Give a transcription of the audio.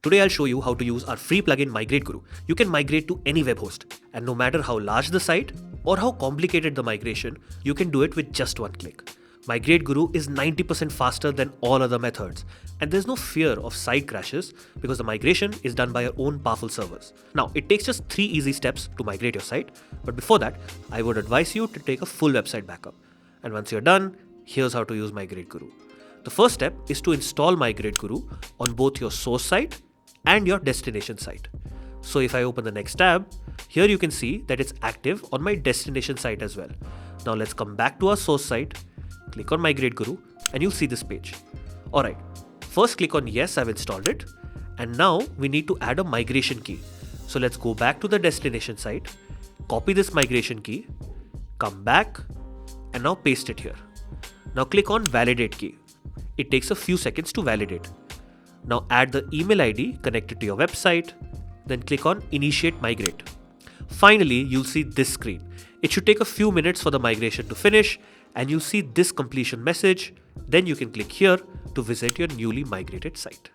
Today I'll show you how to use our free plugin MigrateGuru. You can migrate to any web host, and no matter how large the site or how complicated the migration, you can do it with just one click. MigrateGuru is 90% faster than all other methods, and there's no fear of site crashes because the migration is done by your own powerful servers. Now, it takes just 3 easy steps to migrate your site, but before that, I would advise you to take a full website backup. And once you're done, here's how to use MigrateGuru. The first step is to install MigrateGuru on both your source site and your destination site. So if I open the next tab, here you can see that it's active on my destination site as well. Now let's come back to our source site, click on MigrateGuru, and you'll see this page. Alright, first click on yes, I've installed it, and now we need to add a migration key. So let's go back to the destination site, copy this migration key, come back, and now paste it here. Now click on validate key. It takes a few seconds to validate. Now add the email ID connected to your website, then click on Initiate Migrate. Finally, you'll see this screen. It should take a few minutes for the migration to finish, and you'll see this completion message. Then you can click here to visit your newly migrated site.